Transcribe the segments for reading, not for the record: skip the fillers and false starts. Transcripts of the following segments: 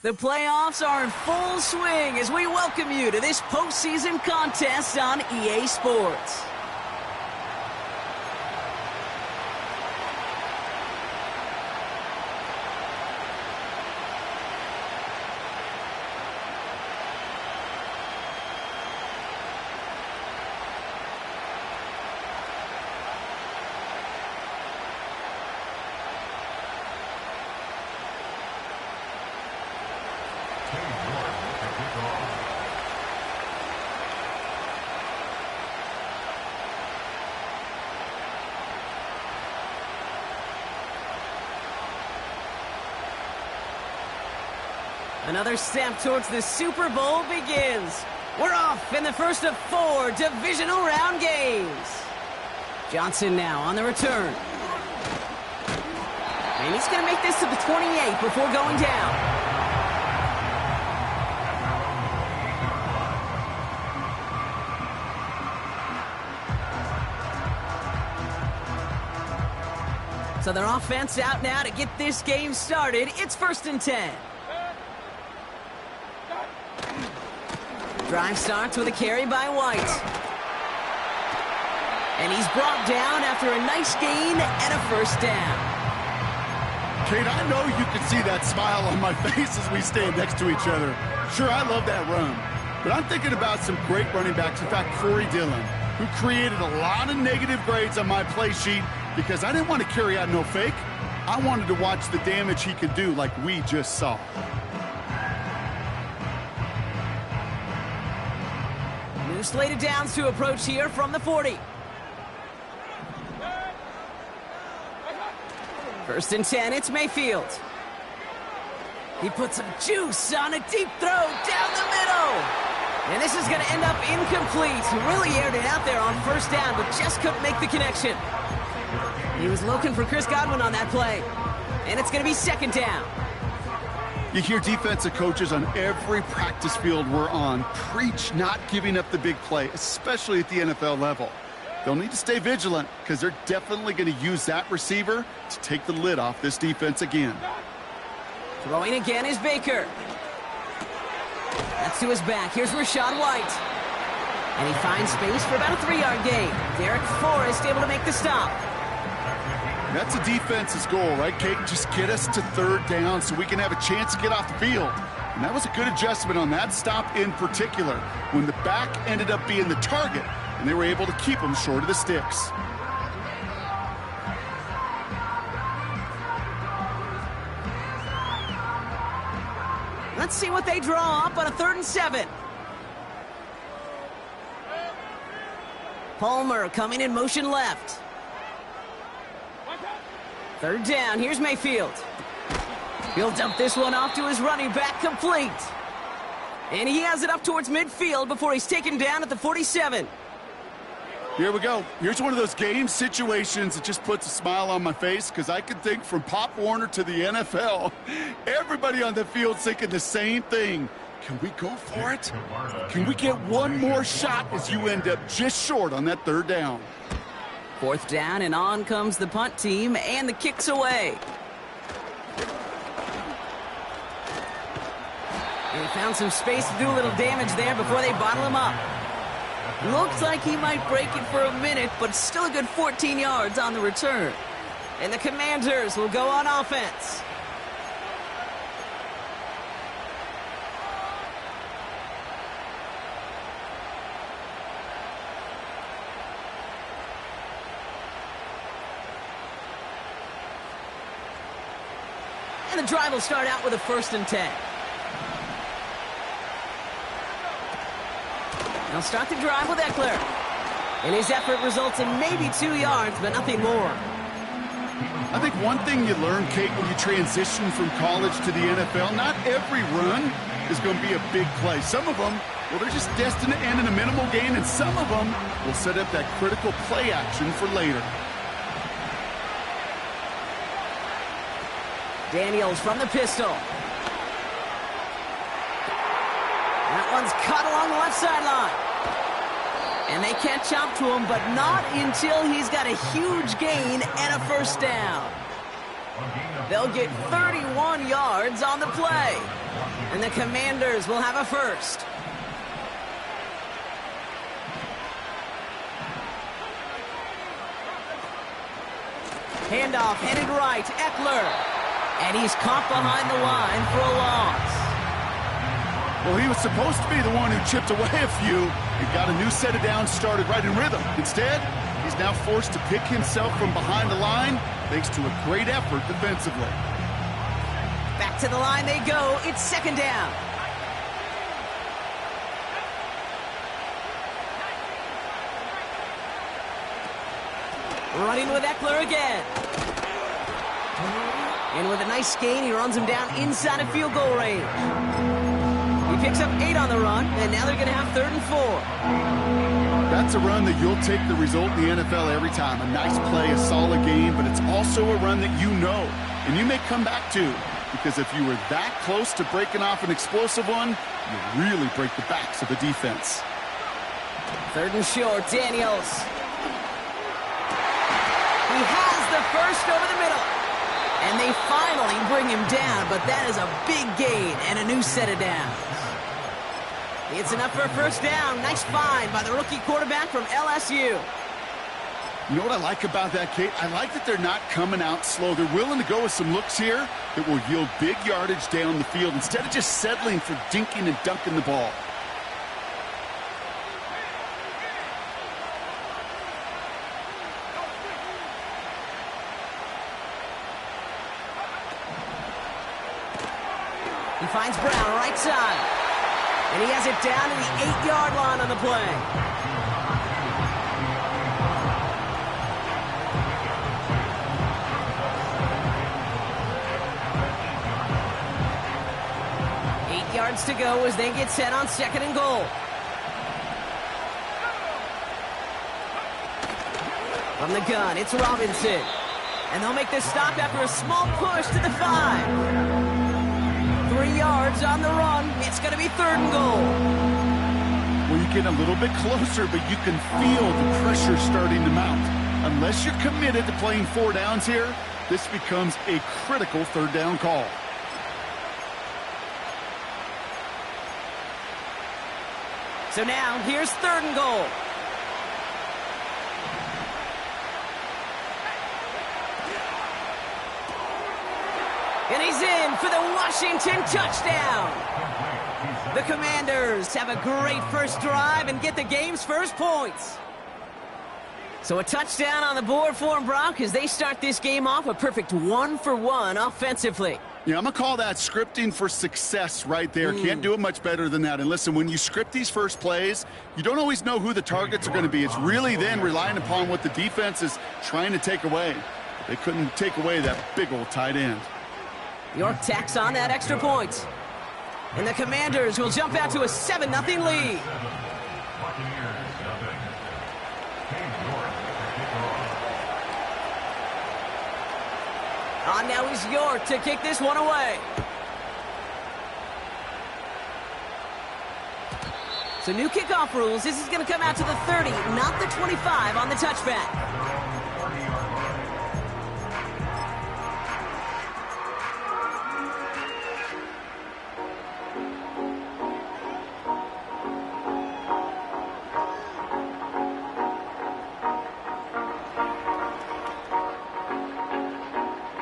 The playoffs are in full swing as we welcome you to this postseason contest on EA Sports. Another step towards the Super Bowl begins. We're off in the first of 4 divisional round games. Johnson now on the return. And he's going to make this to the 28 before going down. So their offense out now to get this game started. It's 1st and 10. Drive starts with a carry by White. And he's brought down after a nice gain and a first down. Kate, I know you can see that smile on my face as we stand next to each other. Sure, I love that run. But I'm thinking about some great running backs. In fact, Corey Dillon, who created a lot of negative grades on my play sheet because I didn't want to carry out no fake. I wanted to watch the damage he could do like we just saw. New slated downs to approach here from the 40. 1st and 10, it's Mayfield. He puts some juice on a deep throw down the middle. And this is going to end up incomplete. He really aired it out there on 1st down, but just couldn't make the connection. He was looking for Chris Godwin on that play. And it's going to be 2nd down. You hear defensive coaches on every practice field we're on preach not giving up the big play, especially at the NFL level. They'll need to stay vigilant because they're definitely going to use that receiver to take the lid off this defense again. Throwing again is Baker. That's to his back. Here's Rashad White. And he finds space for about a 3-yard gain. Derek Forrest able to make the stop. That's a defense's goal, right, Kate? Just get us to 3rd down so we can have a chance to get off the field. And that was a good adjustment on that stop in particular, when the back ended up being the target, and they were able to keep him short of the sticks. Let's see what they draw up on a 3rd and 7. Palmer coming in motion left. 3rd down, here's Mayfield. He'll dump this one off to his running back, complete. And he has it up towards midfield before he's taken down at the 47. Here we go. Here's one of those game situations that just puts a smile on my face because I can think from Pop Warner to the NFL. Everybody on the field's thinking the same thing. Can we go for it? Can we get one more shot as you end up just short on that 3rd down? 4th down, and on comes the punt team, and the kick's away. And he found some space to do a little damage there before they bottle him up. Looks like he might break it for a minute, but still a good 14 yards on the return. And the Commanders will go on offense. And the drive will start out with a 1st and 10. They'll start the drive with Eckler. And his effort results in maybe 2 yards, but nothing more. I think one thing you learn, Kate, when you transition from college to the NFL, not every run is going to be a big play. Some of them, well, they're just destined to end in a minimal gain, and some of them will set up that critical play action for later. Daniels from the pistol. That one's caught along the left sideline. And they catch up to him, but not until he's got a huge gain and a 1st down. They'll get 31 yards on the play. And the Commanders will have a first. Handoff headed right, Eckler. And he's caught behind the line for a loss. Well, he was supposed to be the one who chipped away a few and got a new set of downs started right in rhythm. Instead, he's now forced to pick himself from behind the line thanks to a great effort defensively. Back to the line they go. It's second down. Running with Eckler again. And with a nice gain, he runs him down inside of field goal range. He picks up 8 on the run, and now they're going to have 3rd and 4. That's a run that you'll take the result in the NFL every time. A nice play, a solid game, but it's also a run that you know, and you may come back to, because if you were that close to breaking off an explosive one, you really break the backs of the defense. 3rd and short, Daniels. He has the first over the middle. And they finally bring him down, but that is a big gain and a new set of downs. It's enough for a first down. Nice find by the rookie quarterback from LSU. You know what I like about that, Kate? I like that they're not coming out slow. They're willing to go with some looks here that will yield big yardage down the field instead of just settling for dinking and dunking the ball. He finds Brown right side. And he has it down to the 8-yard line on the play. Eight yards to go as they get set on 2nd and goal. From the gun, it's Robinson. And they'll make this stop after a small push to the 5. 3 yards on the run. It's going to be 3rd and goal. Well, you get a little bit closer, but you can feel the pressure starting to mount. Unless you're committed to playing 4 downs here, this becomes a critical 3rd down call. So now, here's 3rd and goal. And he's in for the Washington touchdown. The Commanders have a great first drive and get the game's first points. So a touchdown on the board for them, Brock, as they start this game off a perfect 1-for-1 offensively. Yeah, I'm going to call that scripting for success right there. Can't do it much better than that. And listen, when you script these first plays, you don't always know who the targets are going to be. It's really then relying upon what the defense is trying to take away. They couldn't take away that big old tight end. York tacks on that extra point. And the Commanders will jump out to a 7-0 lead. On now is York to kick this one away. So new kickoff rules. This is going to come out to the 30, not the 25 on the touchback.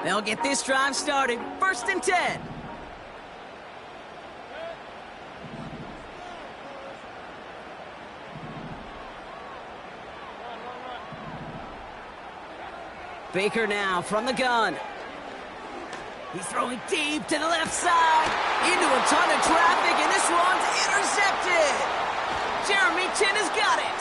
They'll get this drive started. 1st and 10. Baker now from the gun. He's throwing deep to the left side. Into a ton of traffic, and this one's intercepted. Jeremy Chin has got it.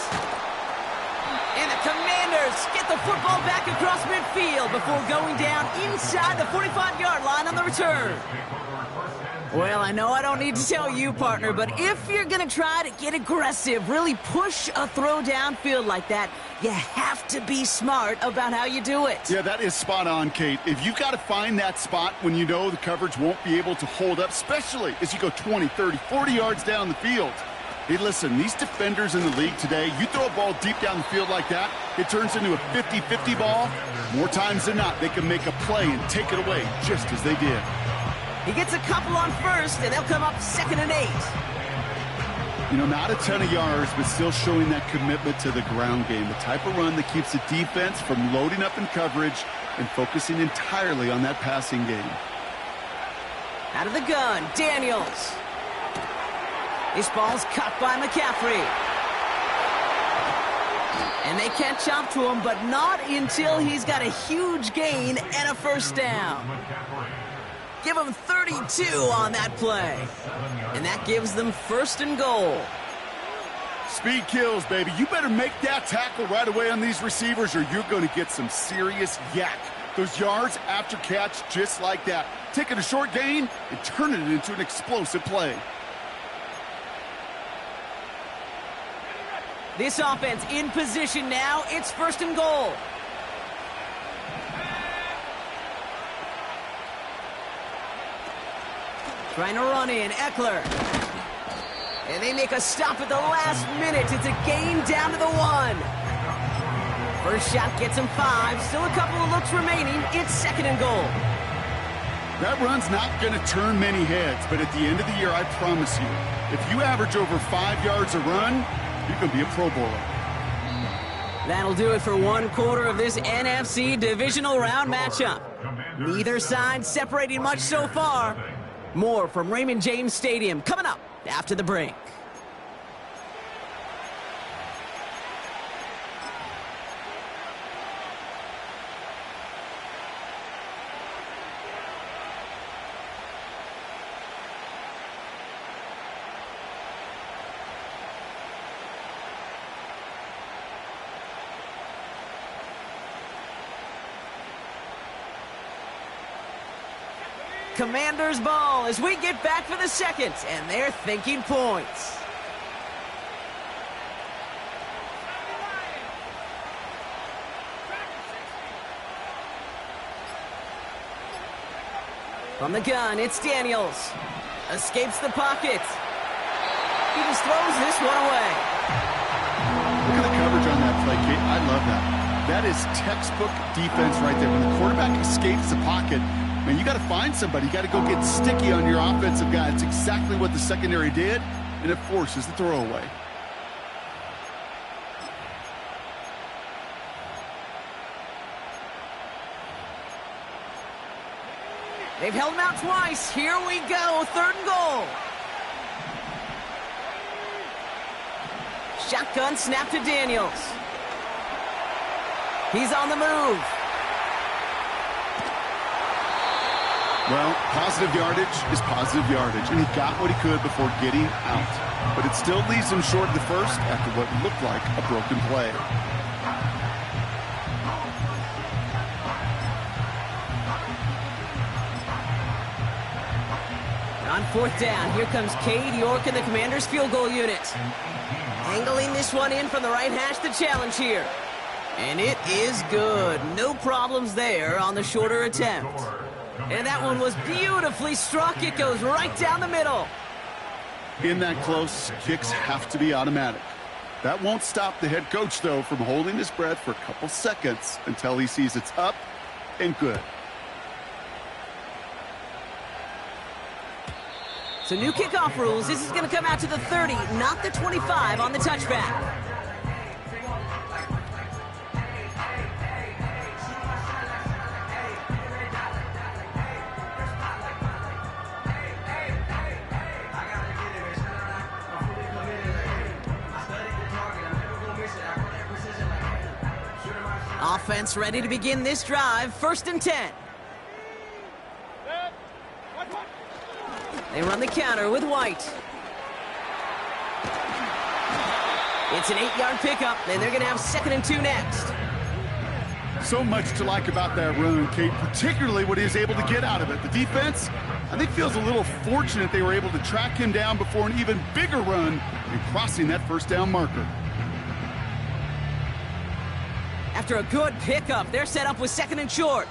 And the Commanders get the football back across midfield before going down inside the 45-yard line on the return. Well, I know I don't need to tell you, partner, but if you're going to try to get aggressive, really push a throw downfield like that, you have to be smart about how you do it. Yeah, that is spot on, Kate. If you've got to find that spot when you know the coverage won't be able to hold up, especially as you go 20, 30, 40 yards down the field, Hey, listen, these defenders in the league today, you throw a ball deep down the field like that, it turns into a 50-50 ball. More times than not, they can make a play and take it away, just as they did. He gets a couple on first, and they'll come up 2nd and 8. You know, not a ton of yards, but still showing that commitment to the ground game. The type of run that keeps the defense from loading up in coverage and focusing entirely on that passing game. Out of the gun, Daniels. This ball's caught by McCaffrey. And they catch up to him, but not until he's got a huge gain and a first down. Give him 32 on that play. And that gives them 1st and goal. Speed kills, baby. You better make that tackle right away on these receivers or you're going to get some serious yak. Those yards after catch just like that. Taking a short gain and turning it into an explosive play. This offense in position now. It's 1st and goal. Trying to run in, Eckler. And they make a stop at the last minute. It's a gain down to the 1. First shot gets him 5. Still a couple of looks remaining. It's 2nd and goal. That run's not going to turn many heads, but at the end of the year, I promise you, if you average over 5 yards a run, you can be a Pro Bowler. That'll do it for 1/4 of this NFC divisional round matchup. Neither side separating much so far. More from Raymond James Stadium coming up after the break. Commanders ball as we get back for the 2nd, and they're thinking points. From the gun, it's Daniels. Escapes the pocket. He just throws this one away. Look at the coverage on that play, Kate. I love that. That is textbook defense right there. When the quarterback escapes the pocket, man, you got to find somebody. You got to go get sticky on your offensive guy. It's exactly what the secondary did, and it forces the throwaway. They've held him out twice. Here we go. 3rd and goal. Shotgun snap to Daniels. He's on the move. Well, positive yardage is positive yardage, and he got what he could before getting out. But it still leaves him short of the first after what looked like a broken play. On 4th down, here comes Cade York and the Commanders' field goal unit. Angling this one in from the right hash, the challenge here. And it is good. No problems there on the shorter attempt. And that one was beautifully struck. It goes right down the middle. In that close, kicks have to be automatic. That won't stop the head coach, though, from holding his breath for a couple seconds until he sees it's up and good. So new kickoff rules. This is going to come out to the 30, not the 25 on the touchback. Offense ready to begin this drive. 1st and 10. They run the counter with White. It's an 8-yard pickup, and they're going to have 2nd and 2 next. So much to like about that run, Kate, particularly what he was able to get out of it. The defense, I think, feels a little fortunate they were able to track him down before an even bigger run and crossing that 1st down marker. After a good pickup, they're set up with 2nd and short.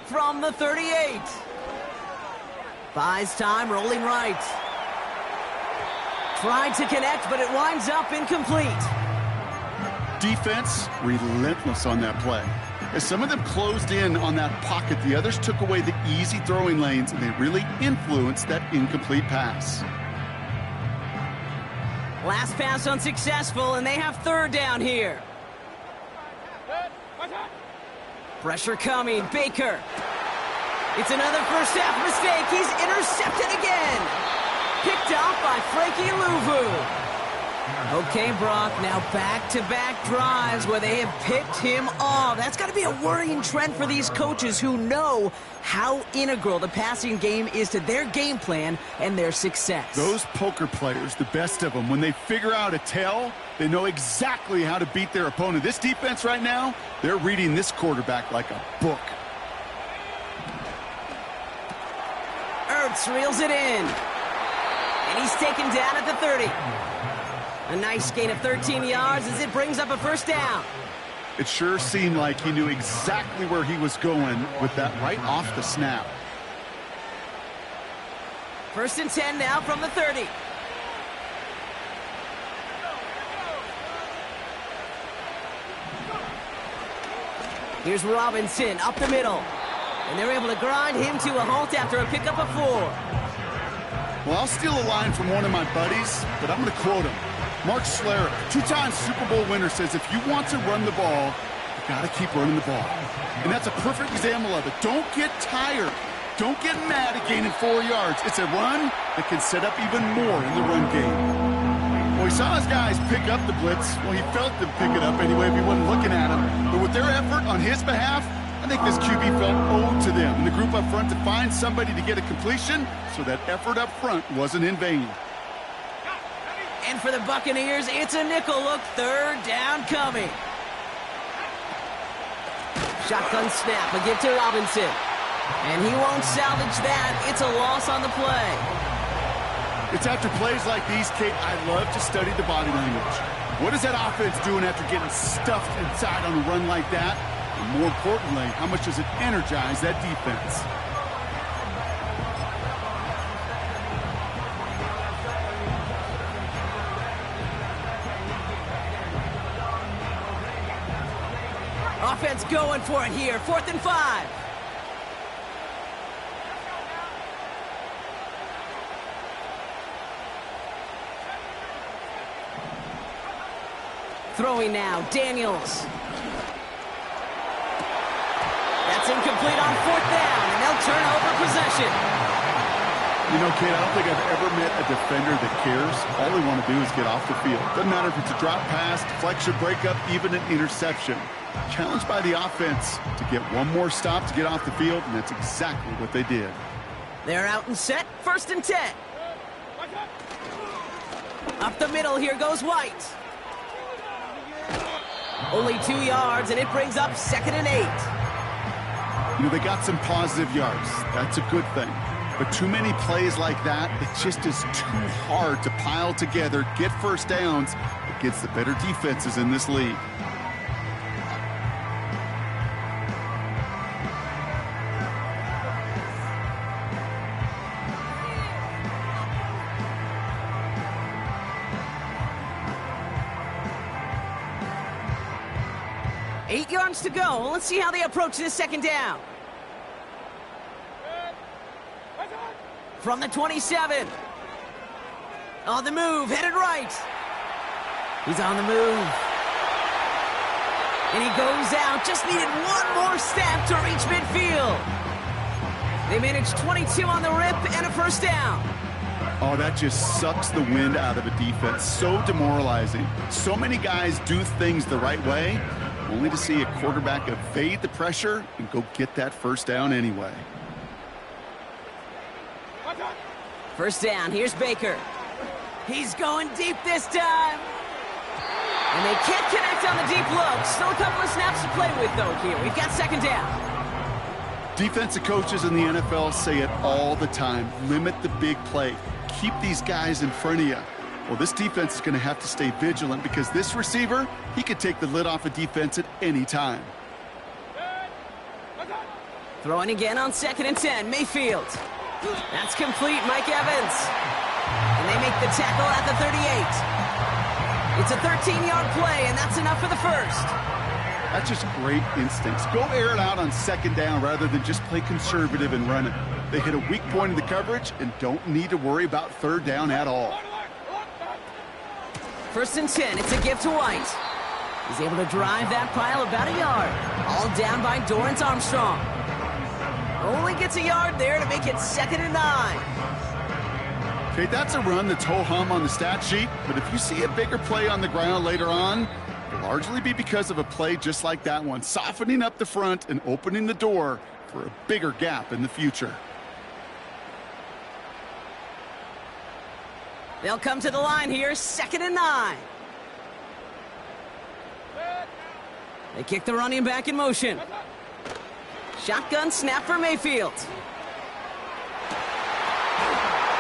From the 38. Buys time, rolling right. Tried to connect, but it winds up incomplete. Defense relentless on that play. As some of them closed in on that pocket, the others took away the easy throwing lanes, and they really influenced that incomplete pass. Last pass unsuccessful, and they have third down here. Pressure coming, Baker. It's another first half mistake. He's intercepted again. Picked off by Frankie Louvu. Okay, Brock, now back-to-back drives where they have picked him off. That's got to be a worrying trend for these coaches who know how integral the passing game is to their game plan and their success. Those poker players, the best of them, when they figure out a tell, they know exactly how to beat their opponent. This defense right now, they're reading this quarterback like a book. Ertz reels it in. And he's taken down at the 30. A nice gain of 13 yards as it brings up a first down. It sure seemed like he knew exactly where he was going with that right off the snap. First and 10 now from the 30. Here's Robinson up the middle. And they're able to grind him to a halt after a pickup of 4. Well, I'll steal a line from one of my buddies, but I'm going to quote him. Mark Schlereth, two-time Super Bowl winner, says if you want to run the ball, you got to keep running the ball. And that's a perfect example of it. Don't get tired. Don't get mad at gaining 4 yards. It's a run that can set up even more in the run game. Well, he saw his guys pick up the blitz. Well, he felt them pick it up anyway if he wasn't looking at him. But with their effort on his behalf, I think this QB felt owed to them and the group up front to find somebody to get a completion, so that effort up front wasn't in vain. And for the Buccaneers, it's a nickel look. Third down coming. Shotgun snap, a give to Robinson. And he won't salvage that. It's a loss on the play. It's after plays like these, Kate, I love to study the body language. What is that offense doing after getting stuffed inside on a run like that? And more importantly, how much does it energize that defense? Offense going for it here. 4th and 5. Throwing now, Daniels. That's incomplete on 4th down, and they'll turn over possession. You know, Kate, I don't think I've ever met a defender that cares. All they want to do is get off the field. Doesn't matter if it's a drop pass, deflection, breakup, even an interception. Challenged by the offense to get one more stop to get off the field, and that's exactly what they did. They're out and set. 1st and 10. Up the middle, here goes White. Only 2 yards, and it brings up 2nd and 8. You know, they got some positive yards. That's a good thing. But too many plays like that, it just is too hard to pile together, get first downs against the better defenses in this league. Eight yards to go. Let's see how they approach this 2nd down. From the 27. On the move, headed right. He's on the move. And he goes out. Just needed one more step to reach midfield. They managed 22 on the rip and a first down. Oh, that just sucks the wind out of a defense. So demoralizing. So many guys do things the right way, only to see a quarterback evade the pressure and go get that first down anyway. First down, here's Baker. He's going deep this time. And they can't connect on the deep look. Still a couple of snaps to play with, though, here. We've got 2nd down. Defensive coaches in the NFL say it all the time. Limit the big play. Keep these guys in front of you. Well, this defense is going to have to stay vigilant because this receiver, he could take the lid off a defense at any time. Throwing again on 2nd and 10, Mayfield. That's complete, Mike Evans. And they make the tackle at the 38. It's a 13-yard play, and that's enough for the first. That's just great instincts. Go air it out on second down rather than just play conservative and run it. They hit a weak point in the coverage and don't need to worry about third down at all. 1st and 10, it's a give to White. He's able to drive that pile about a yard. All down by Dorrance Armstrong. Only gets a yard there to make it 2nd and 9. Okay, that's a run that's ho-hum on the stat sheet, but if you see a bigger play on the ground later on, it'll largely be because of a play just like that one, softening up the front and opening the door for a bigger gap in the future. They'll come to the line here, 2nd and 9. They kick the running back in motion. Shotgun snap for Mayfield.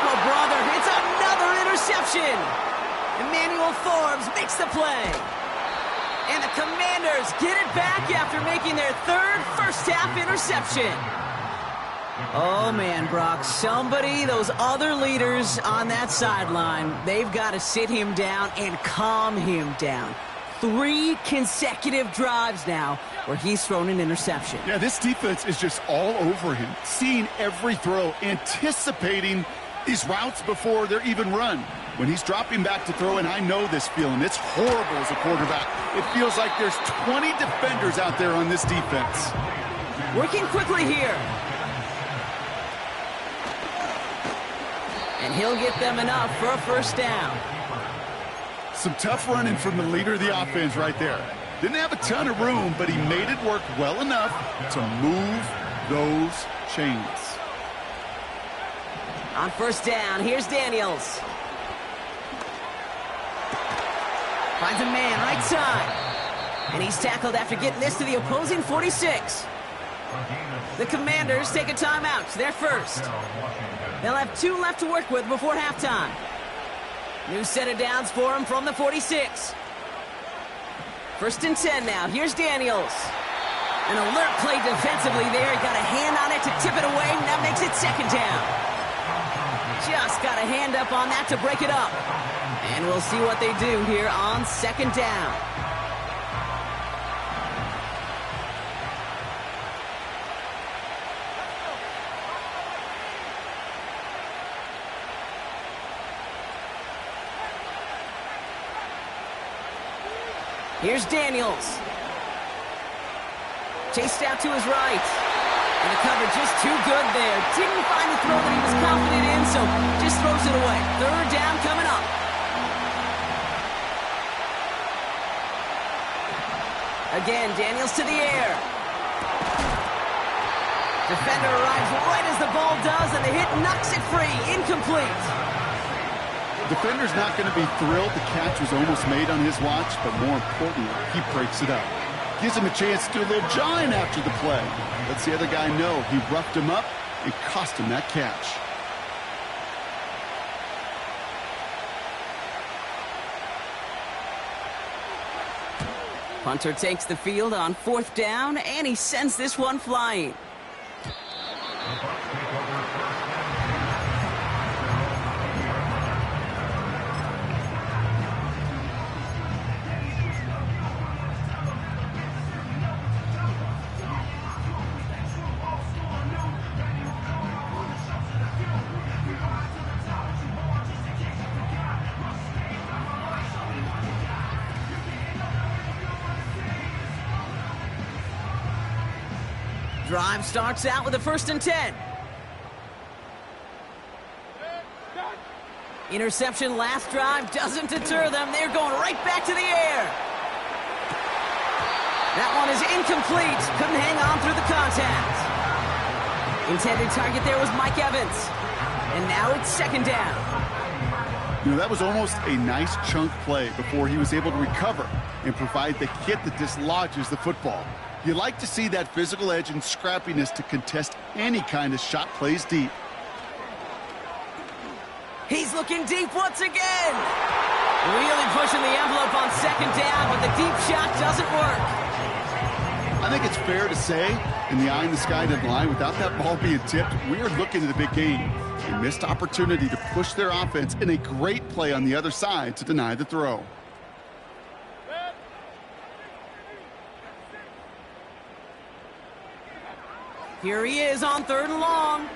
Oh, brother, it's another interception. Emmanuel Forbes makes the play. And the Commanders get it back after making their 3rd first-half interception. Oh, man, Brock, those other leaders on that sideline, they've got to sit him down and calm him down. 3 consecutive drives now where he's thrown an interception. Yeah, this defense is just all over him, seeing every throw, anticipating these routes before they're even run. When he's dropping back to throw, and I know this feeling, it's horrible as a quarterback. It feels like there's 20 defenders out there on this defense. Working quickly here. And he'll get them enough for a first down. Some tough running from the leader of the offense right there. Didn't have a ton of room, but he made it work well enough to move those chains. On first down, here's Daniels. Finds a man right side. And he's tackled after getting this to the opposing 46. The Commanders take a timeout. They're first. They'll have 2 left to work with before halftime. New set of downs for him from the 46. 1st and 10 now. Here's Daniels. An alert play defensively there. He got a hand on it to tip it away, and that makes it 2nd down. Just got a hand up on that to break it up. And we'll see what they do here on 2nd down. Here's Daniels. Chased out to his right. And the coverage just too good there. Didn't find the throw that he was confident in, so just throws it away. 3rd down coming up. Again, Daniels to the air. Defender arrives right as the ball does, and the hit knocks it free. Incomplete. Defender's not going to be thrilled the catch was almost made on his watch, but more importantly, he breaks it up. Gives him a chance to do a little jawing after the play. Lets the other guy know he roughed him up and cost him that catch. Punter takes the field on 4th down, and he sends this one flying. Drive starts out with a 1st and 10. Interception last drive doesn't deter them. They're going right back to the air. That one is incomplete. Couldn't hang on through the contact. Intended target there was Mike Evans. And now it's 2nd down. You know, that was almost a nice chunk play before he was able to recover and provide the hit that dislodges the football. You like to see that physical edge and scrappiness to contest any kind of shot plays deep. He's looking deep once again. Really pushing the envelope on 2nd down, but the deep shot doesn't work. I I think it's fair to say, in the eye-in-the-sky deadline, without that ball being tipped, we are looking at a big game. A missed opportunity to push their offense and a great play on the other side to deny the throw. Here he is on 3rd and long.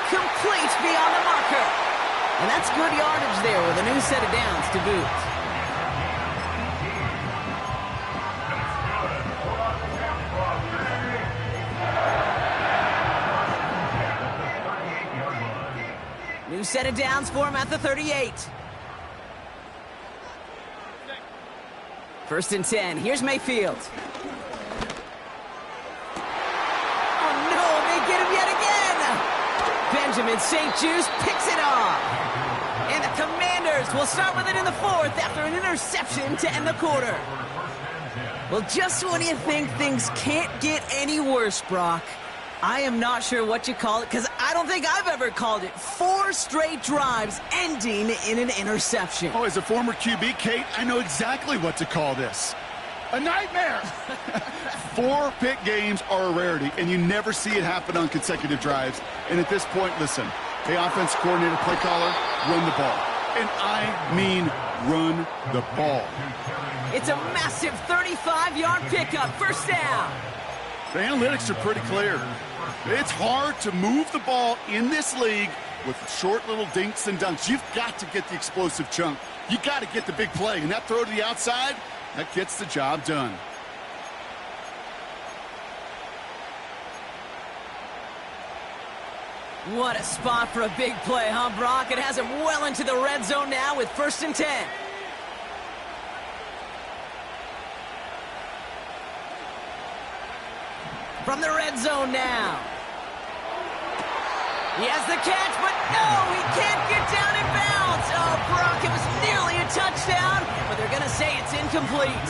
Complete beyond the marker. And that's good yardage there with a new set of downs to boot. New set of downs for him at the 38. 1st and 10. Here's Mayfield. Benjamin St-Juste picks it off. And the Commanders will start with it in the 4th after an interception to end the quarter. Well, just when you think things can't get any worse, Brock, I am not sure what you call it, because I don't think I've ever called it 4 straight drives ending in an interception. Oh, as a former QB, Kate, I know exactly what to call this. A nightmare! 4 pick games are a rarity, and you never see it happen on consecutive drives. And at this point, listen, hey, offense coordinator, play caller, run the ball. And I mean run the ball. It's a massive 35-yard pickup, 1st down. The analytics are pretty clear. It's hard to move the ball in this league with short little dinks and dunks. You've got to get the explosive chunk. You got to get the big play. And that throw to the outside, that gets the job done. What a spot for a big play, huh, Brock? It has him well into the red zone now with 1st and 10. From the red zone now. He has the catch, but no, he can't get down in bounds. Oh, Brock, it was nearly a touchdown, but they're going to say it's incomplete.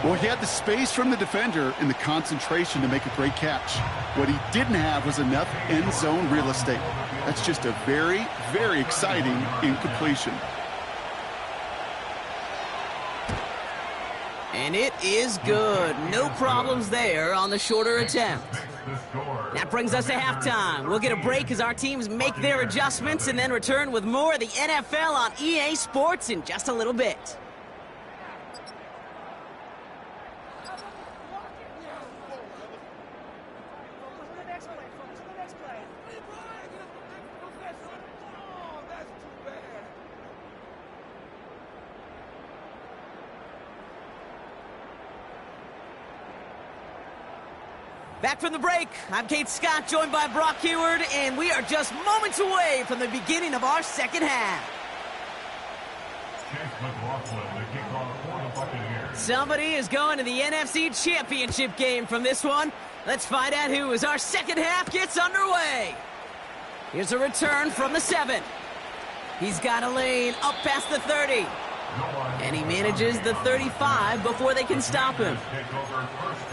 Well, he had the space from the defender and the concentration to make a great catch. What he didn't have was enough end zone real estate. That's just a very, very exciting incompletion. And it is good. No problems there on the shorter attempt. That brings us to halftime. We'll get a break as our teams make their adjustments and then return with more of the NFL on EA Sports in just a little bit. Back from the break, I'm Kate Scott, joined by Brock Heward, and we are just moments away from the beginning of our second half. Somebody is going to the NFC Championship game from this one. Let's find out who as our second half gets underway. Here's a return from the 7. He's got a lane up past the 30. And he manages the 35 before they can stop him.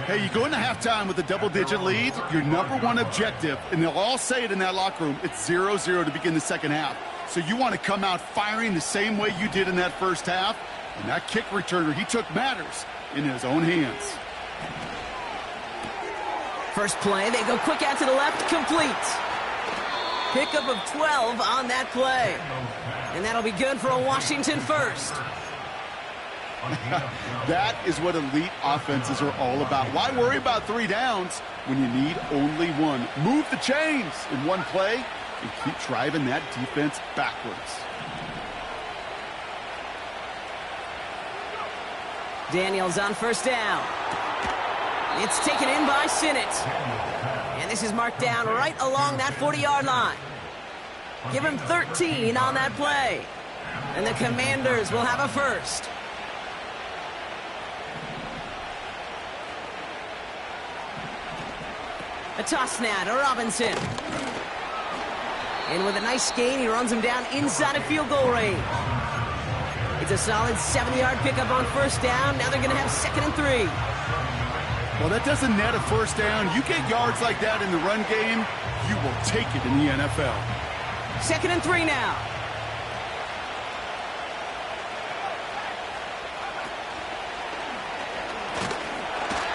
Hey, you go into halftime with a double-digit lead, your number one objective, and they'll all say it in that locker room, it's 0-0 to begin the second half. So you want to come out firing the same way you did in that first half, and that kick returner, he took matters in his own hands. First play, they go quick out to the left, complete. Pickup of 12 on that play. And that'll be good for a Washington first. That is what elite offenses are all about. Why worry about 3 downs when you need only 1? Move the chains in one play and keep driving that defense backwards. Daniels on first down. It's taken in by Sinnott. And this is marked down right along that 40-yard line. Give him 13 on that play. And the Commanders will have a first. A toss now to Robinson. And with a nice gain, he runs him down inside of field goal range. It's a solid 70-yard pickup on first down. Now they're going to have 2nd and 3. Well, that doesn't net a first down. You get yards like that in the run game, you will take it in the NFL. 2nd and 3 now.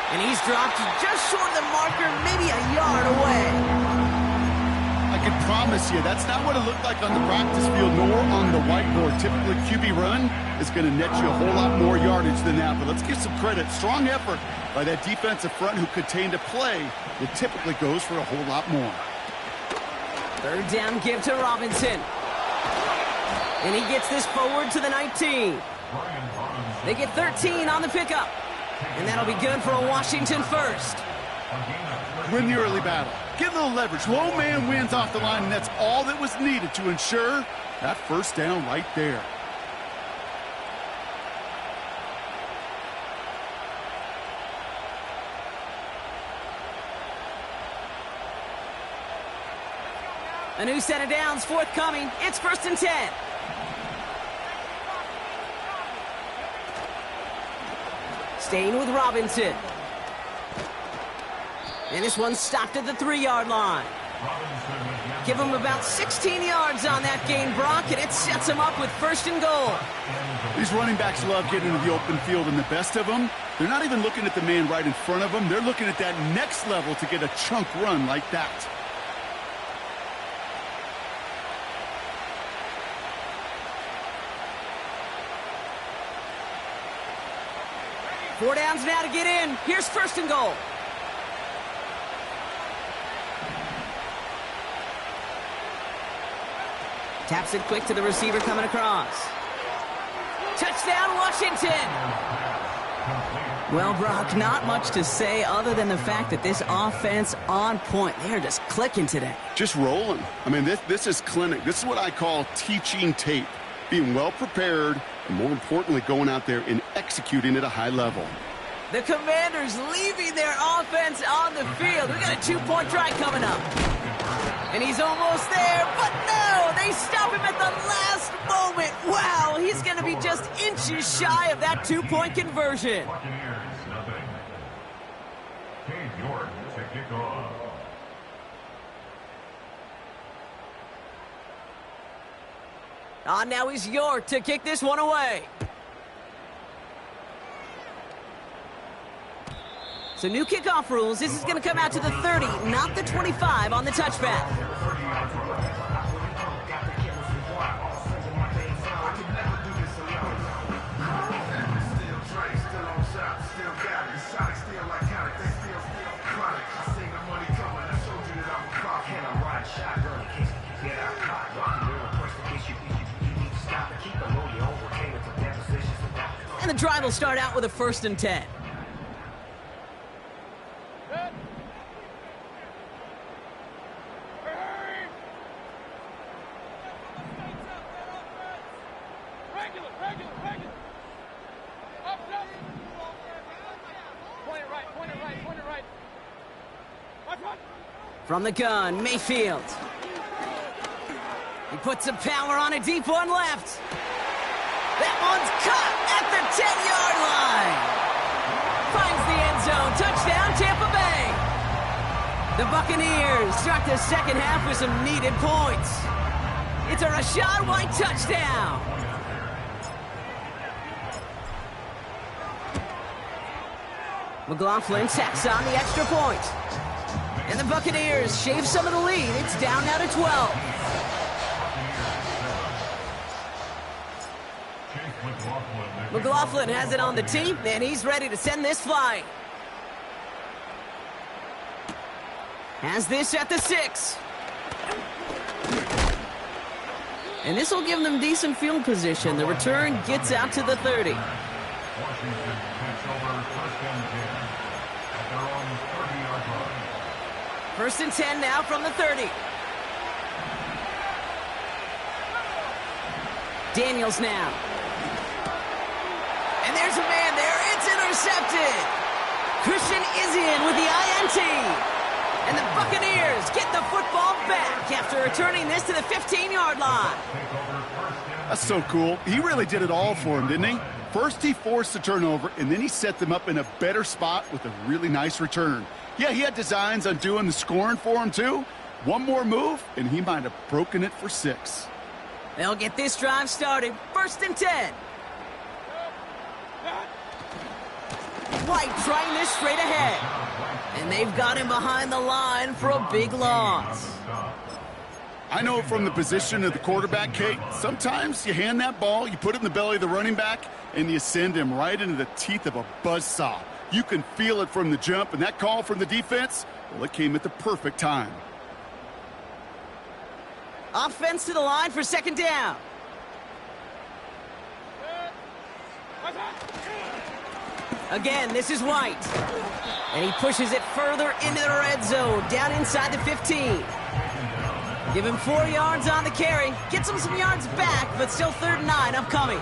And he's dropped just short of the marker, maybe a yard away. I can promise you, that's not what it looked like on the practice field nor on the whiteboard. Typically, QB run is going to net you a whole lot more yardage than that. But let's give some credit. Strong effort by that defensive front who contained a play that typically goes for a whole lot more. Third down give to Robinson. And he gets this forward to the 19. They get 13 on the pickup. And that'll be good for a Washington first. Win the early battle. Get a little leverage. Low man wins off the line, and that's all that was needed to ensure that first down right there. A new set of downs forthcoming. It's 1st and 10. Staying with Robinson. And this one's stopped at the 3-yard line. Give him about 16 yards on that gain, Brock, and it sets him up with 1st and goal. These running backs love getting into the open field, and the best of them, they're not even looking at the man right in front of them. They're looking at that next level to get a chunk run like that. Four downs now to get in. Here's 1st and goal. Taps it quick to the receiver coming across. Touchdown, Washington! Well, Brock, not much to say other than the fact that this offense on point. They're just clicking today. Just rolling. I mean, this is clinic. This is what I call teaching tape. Being well prepared, and more importantly, going out there and executing at a high level. The Commanders leaving their offense on the field. We got a 2-point try coming up. And he's almost there, but no! They stop him at the last moment. Wow, he's going to be just inches shy of that 2-point conversion. Now he's York to kick this one away. So new kickoff rules. This is going to come out to the 30, not the 25 on the touchback. And the drive will start out with a 1st and 10. From the gun, Mayfield. He puts some power on a deep one left. That one's caught at the 10-yard line. Finds the end zone. Touchdown, Tampa Bay. The Buccaneers start the second half with some needed points. It's a Rachaad White touchdown. McLaughlin tacks on the extra point. And the Buccaneers shave some of the lead. It's down now to 12. McLaughlin has it on the tee, and he's ready to send this flying. Has this at the 6. And this will give them decent field position. The return gets out to the 30. First and 10 now from the 30. Daniels now. And there's a man there. It's intercepted. Christian Izien with the INT. And the Buccaneers get the football back after returning this to the 15-yard line. That's so cool. He really did it all for him, didn't he? First, he forced the turnover, and then he set them up in a better spot with a really nice return. Yeah, he had designs on doing the scoring for him, too. One more move, and he might have broken it for 6. They'll get this drive started. First and 10. White trying this straight ahead. And they've got him behind the line for a big loss. I know from the position of the quarterback, Kate, sometimes you hand that ball, you put it in the belly of the running back, and you send him right into the teeth of a buzzsaw. You can feel it from the jump, and that call from the defense, well, it came at the perfect time. Offense to the line for second down. Again, this is White. And he pushes it further into the red zone, down inside the 15. Give him 4 yards on the carry. Gets him some yards back, but still 3rd and 9 upcoming.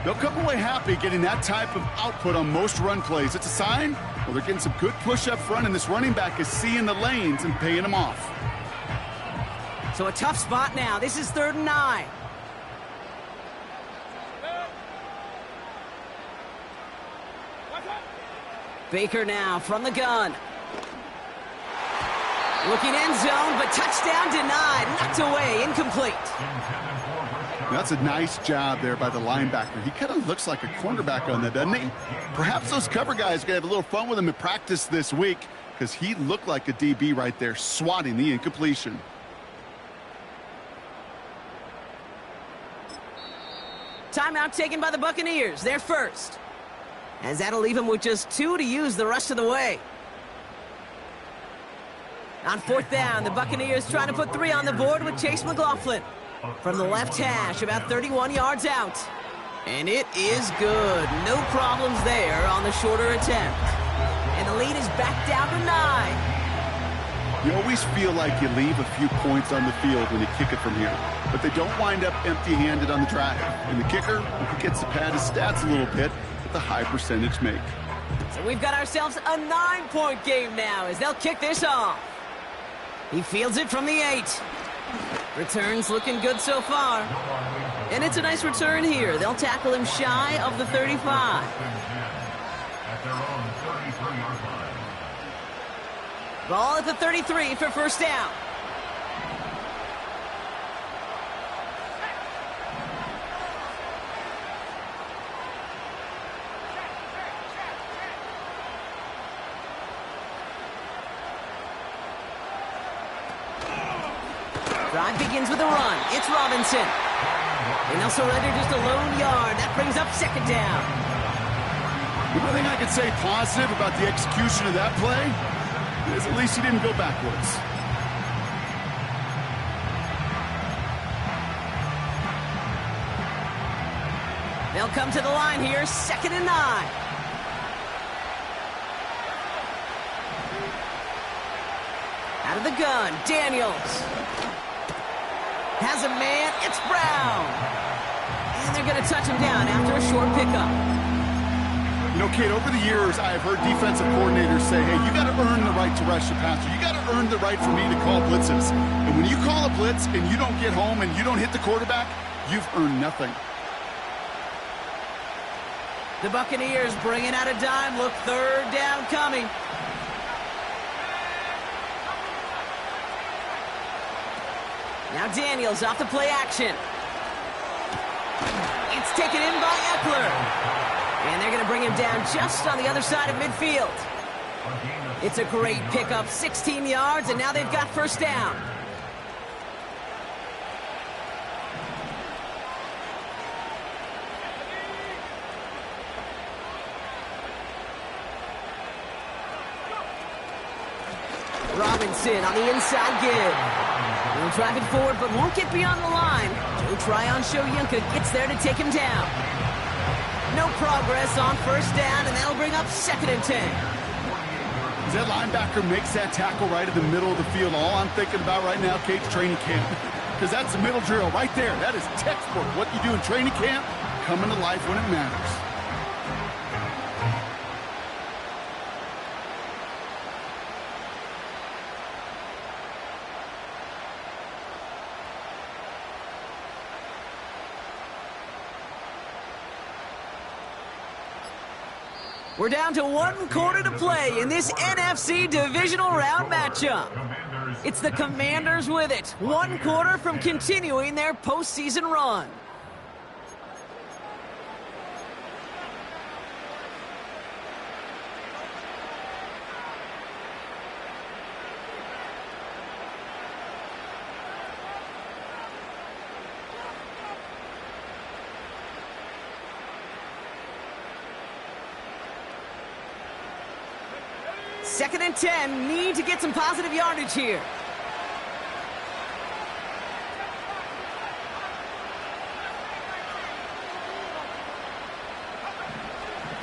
They'll come away happy getting that type of output on most run plays. It's a sign, well, they're getting some good push up front, and this running back is seeing the lanes and paying them off. So a tough spot now. This is 3rd and 9. Baker now from the gun. Looking end zone, but touchdown denied. Knocked away, incomplete. That's a nice job there by the linebacker. He kind of looks like a cornerback on that, doesn't he? Perhaps those cover guys are going to have a little fun with him in practice this week because he looked like a DB right there, swatting the incompletion. Timeout taken by the Buccaneers. They're first. As that'll leave him with just 2 to use the rest of the way. On 4th down, the Buccaneers trying to put 3 on the board with Chase McLaughlin. From the left hash, about 31 yards out. And it is good. No problems there on the shorter attempt. And the lead is back down to 9. You always feel like you leave a few points on the field when you kick it from here. But they don't wind up empty-handed on the drive. And the kicker, he gets to pad his stats a little bit with the high percentage make. So we've got ourselves a 9-point game now as they'll kick this off. He fields it from the 8. Returns looking good so far. And it's a nice return here. They'll tackle him shy of the 35. Ball at the 33 for first down. Drive begins with a run. It's Robinson. And they'll surrender just a lone yard. That brings up second down. The one thing I could say positive about the execution of that play is at least he didn't go backwards. They'll come to the line here, 2nd and 9. Out of the gun, Daniels. Has a man, it's Brown. And they're going to touch him down after a short pickup. You know, Kate, over the years, I've heard defensive coordinators say, hey, you got to earn the right to rush the passer. You got to earn the right for me to call blitzes. And when you call a blitz and you don't get home and you don't hit the quarterback, you've earned nothing. The Buccaneers bringing out a dime. Look, 3rd down coming. Now Daniels off the play action. It's taken in by Eckler. And they're going to bring him down just on the other side of midfield. It's a great pickup, 16 yards, and now they've got first down. Robinson on the inside give. He'll drive it forward, but won't get beyond the line. Joe Tryon-Shoyinka gets there to take him down. No progress on first down, and that'll bring up 2nd and 10. As that linebacker makes that tackle right in the middle of the field, all I'm thinking about right now, Kate's training camp. Because that's the middle drill right there. That is textbook. What you do in training camp, coming to life when it matters. We're down to 1 quarter to play in this NFC divisional round matchup. It's the Commanders with it. 1 quarter from continuing their postseason run. 2nd and 10. Need to get some positive yardage here.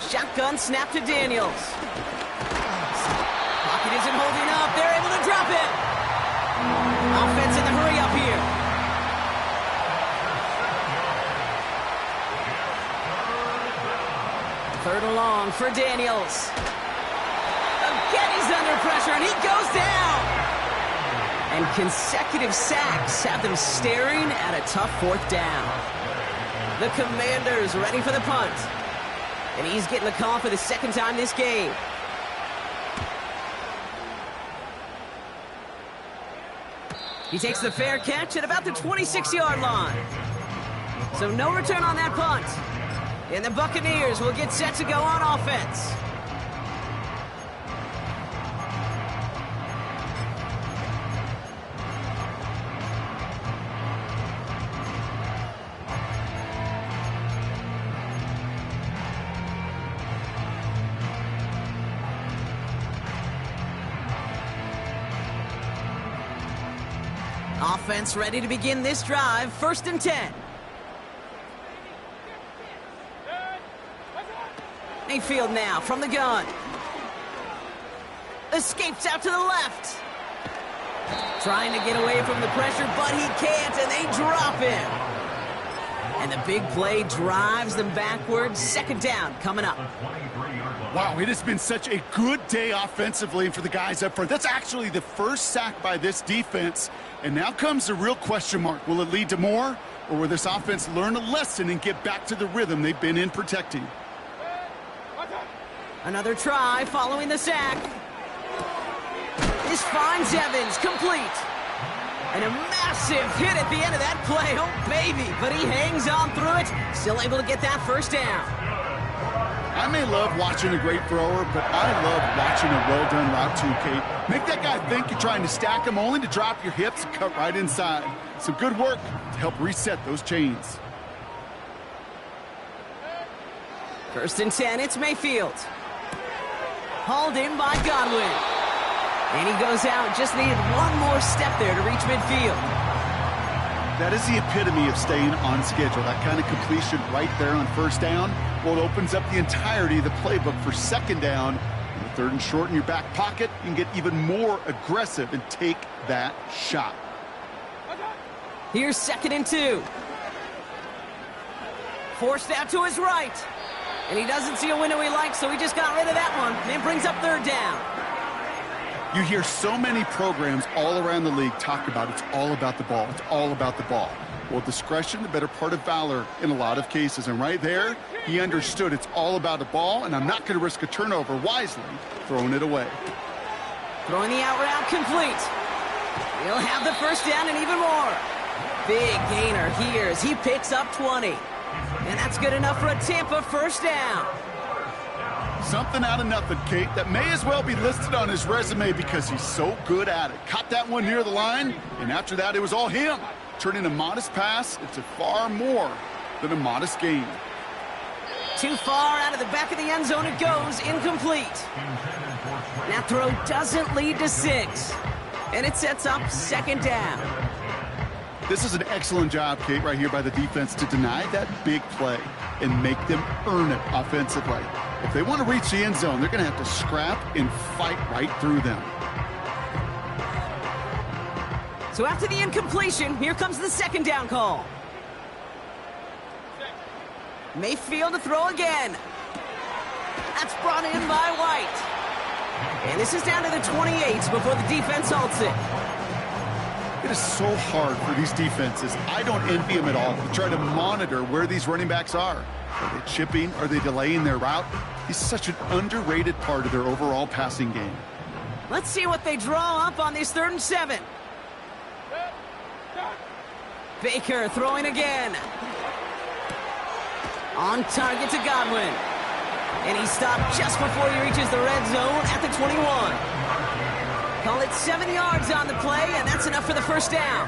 Shotgun snap to Daniels. Pocket isn't holding up. They're able to drop it. Offense in the hurry up here. Third and long for Daniels. Again, he's under pressure, and he goes down. And consecutive sacks have them staring at a tough 4th down. The Commanders ready for the punt. And he's getting the call for the 2nd time this game. He takes the fair catch at about the 26-yard line. So no return on that punt. And the Buccaneers will get set to go on offense. Offense ready to begin this drive. 1st and 10. Mayfield now from the gun. Escapes out to the left. Trying to get away from the pressure, but he can't, and they drop him. And the big play drives them backwards. 2nd down coming up. Wow, it has been such a good day offensively for the guys up front. That's actually the first sack by this defense. And now comes the real question mark. Will it lead to more, or will this offense learn a lesson and get back to the rhythm they've been in protecting? Another try following the sack. This finds Evans complete. And a massive hit at the end of that play. Oh, baby. But he hangs on through it. Still able to get that 1st down. I may love watching a great thrower, but I love watching a well-done route too, Kate. Make that guy think you're trying to stack him only to drop your hips and cut right inside. Some good work to help reset those chains. 1st and 10, it's Mayfield. Hauled in by Godwin. And he goes out, just needed one more step there to reach midfield. That is the epitome of staying on schedule. That kind of completion right there on 1st down. Well, it opens up the entirety of the playbook for 2nd down. And the 3rd and short in your back pocket, you can get even more aggressive and take that shot. Here's 2nd and 2. Forced out to his right. And he doesn't see a window he likes, so he just got rid of that one. And brings up 3rd down. You hear so many programs all around the league talk about it's all about the ball. It's all about the ball. Well, discretion, the better part of valor in a lot of cases. And right there, he understood it's all about the ball, and I'm not going to risk a turnover, wisely throwing it away. Throwing the out route complete. He'll have the 1st down and even more. Big gainer here as he picks up 20. And that's good enough for a Tampa 1st down. Something out of nothing, Kate, that may as well be listed on his resume because he's so good at it. Caught that one near the line, and after that, it was all him. Turning a modest pass into far more than a modest gain. Too far out of the back of the end zone it goes, incomplete. That throw doesn't lead to 6. And it sets up 2nd down. This is an excellent job, Kate, right here by the defense to deny that big play and make them earn it offensively. If they want to reach the end zone, they're going to have to scrap and fight right through them. So after the incompletion, here comes the 2nd down call. Mayfield to throw again. That's brought in by White. And this is down to the 28 before the defense halts it. It is so hard for these defenses. I don't envy them at all to try to monitor where these running backs are. Are they chipping? Are they delaying their route? He's such an underrated part of their overall passing game. Let's see what they draw up on this 3rd and 7. Baker throwing again. On target to Godwin. And he stopped just before he reaches the red zone at the 21. Call it 7 yards on the play, and that's enough for the 1st down.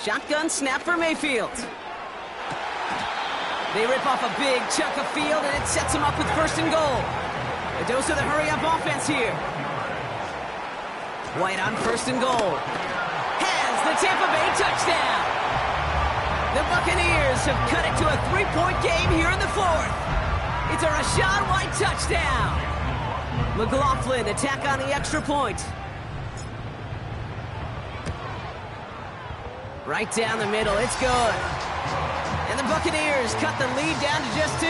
Shotgun snap for Mayfield. They rip off a big chunk of field, and it sets them up with 1st and goal. A dose of the hurry-up offense here. White on 1st and goal. Has the Tampa Bay touchdown. The Buccaneers have cut it to a 3-point game here in the 4th. It's a Rachaad White touchdown. McLaughlin attack on the extra point. Right down the middle, it's good. And the Buccaneers cut the lead down to just 2.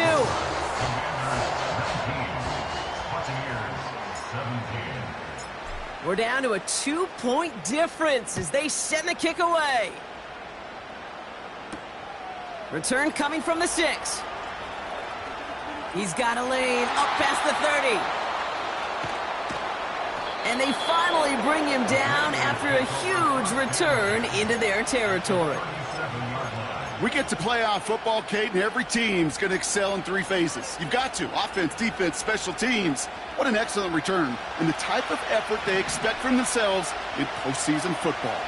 We're down to a 2-point difference as they send the kick away. Return coming from the 6. He's got a lane up past the 30. And they finally bring him down after a huge return into their territory. We get to playoff football, Kate, and every team's going to excel in 3 phases. You've got to. Offense, defense, special teams. What an excellent return. And the type of effort they expect from themselves in postseason football.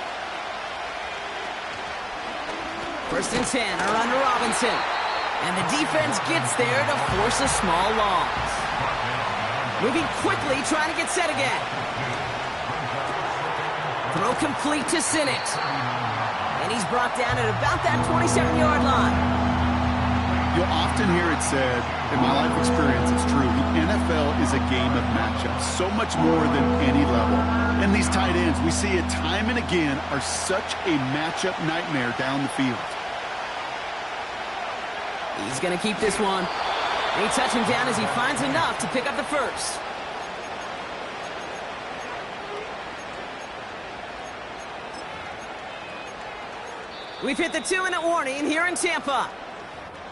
1st and 10 are under Robinson. And the defense gets there to force a small loss. Moving quickly, trying to get set again. Throw complete to Sinnott. And he's brought down at about that 27-yard line. You'll often hear it said, in my life experience, it's true, the NFL is a game of matchups, so much more than any level. And these tight ends, we see it time and again, are such a matchup nightmare down the field. He's going to keep this one. They touch him down as he finds enough to pick up the 1st. We've hit the 2-minute warning here in Tampa.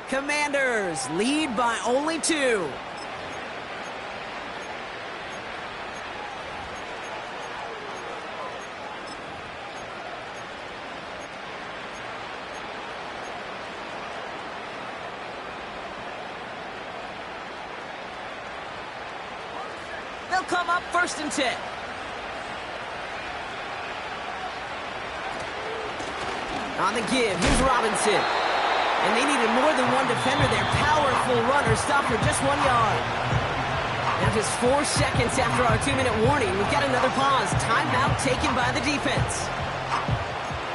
Commanders lead by only 2. They'll come up 1st and 10. On the give, here's Robinson. And they needed more than one defender. Their powerful runner stopped for just 1 yard. Now just 4 seconds after our 2-minute warning, we've got another pause. Timeout taken by the defense.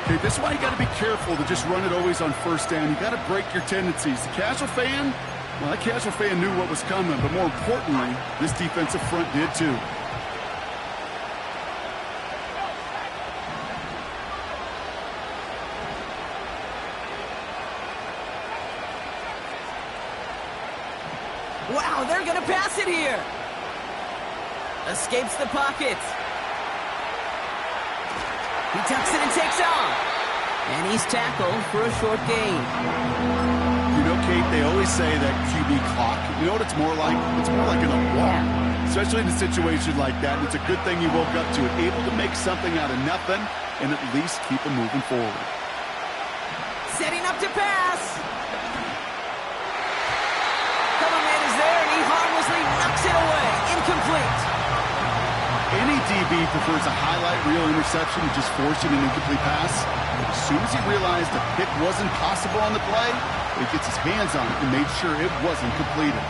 Okay, this is why you got to be careful to just run it always on 1st down. You got to break your tendencies. The casual fan, well, that casual fan knew what was coming, but more importantly, this defensive front did too. Wow, they're going to pass it here. Escapes the pocket. He tucks it and takes off. And he's tackled for a short gain. You know, Kate, they always say that QB clock, you know what it's more like? It's more like an alarm, especially in a situation like that. And it's a good thing you woke up to it, able to make something out of nothing and at least keep them moving forward. Setting up to pass. Coverman is there, and he harmlessly knocks it away. Incomplete. Any DB prefers a highlight reel interception to just forcing an incomplete pass. But as soon as he realized the pick wasn't possible on the play, he gets his hands on it and made sure it wasn't completed.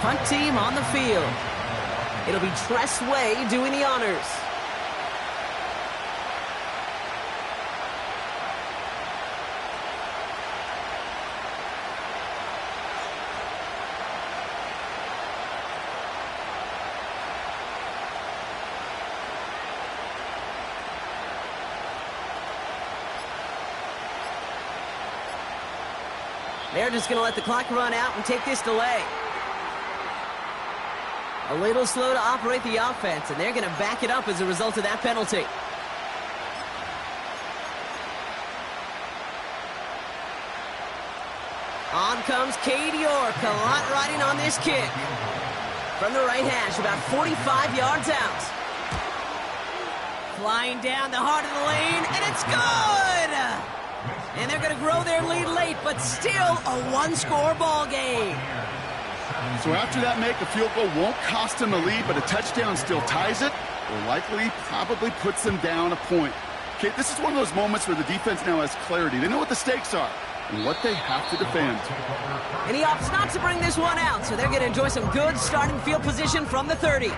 Punt team on the field. It'll be Tress Way doing the honors. They're just going to let the clock run out and take this delay. A little slow to operate the offense, and they're going to back it up as a result of that penalty. On comes Cade York, a lot riding on this kick. From the right hash, about 45 yards out. Flying down the heart of the lane, and it's good! And they're going to grow their lead late, but still a one-score ball game. So after that make, a field goal won't cost them the lead, but a touchdown still ties it, or likely probably puts them down a point. Okay, this is one of those moments where the defense now has clarity. They know what the stakes are and what they have to defend. And he opts not to bring this one out, so they're going to enjoy some good starting field position from the 30.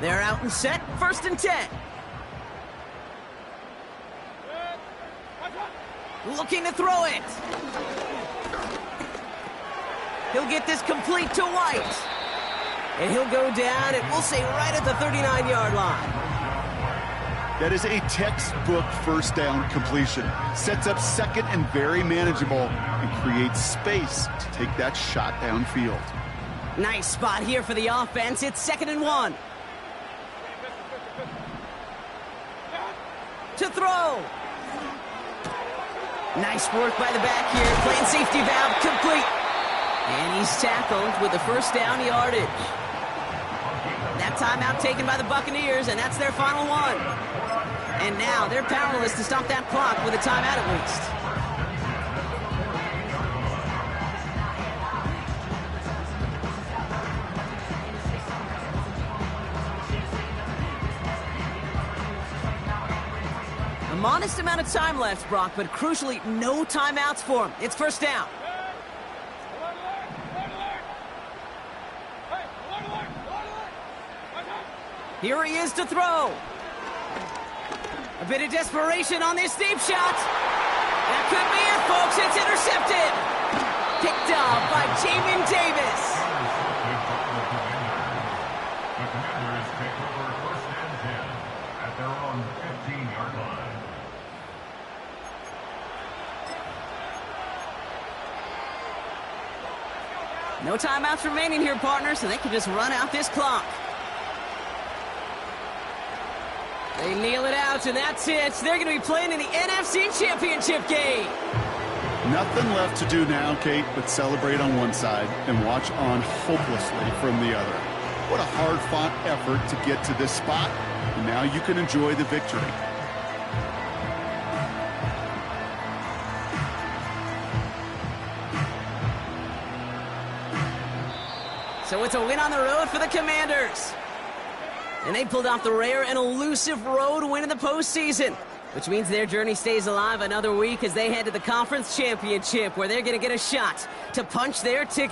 They're out and set, 1st and 10. Looking to throw it. He'll get this complete to White. And he'll go down, and we'll say right at the 39-yard line. That is a textbook first down completion. Sets up second and very manageable and creates space to take that shot downfield. Nice spot here for the offense. It's 2nd and 1. To throw. Nice work by the back here. Playing safety valve complete. And he's tackled with the first down yardage. That timeout taken by the Buccaneers, and that's their final one. And now they're powerless to stop that clock with a timeout at least. A modest amount of time left, Brock, but crucially, no timeouts for him. It's 1st down. Here he is to throw. A bit of desperation on this deep shot. That could be it, folks. It's intercepted. Picked off by Jamin Davis. The Commanders take over 1st and 10 at their own 15-yard line. No timeouts remaining here, partner, so they can just run out this clock. They kneel it out, and that's it. They're going to be playing in the NFC Championship game. Nothing left to do now, Kate, but celebrate on one side and watch on hopelessly from the other. What a hard-fought effort to get to this spot, and now you can enjoy the victory. So it's a win on the road for the Commanders. And they pulled off the rare and elusive road win in the postseason, which means their journey stays alive another week as they head to the Conference Championship, where they're going to get a shot to punch their ticket.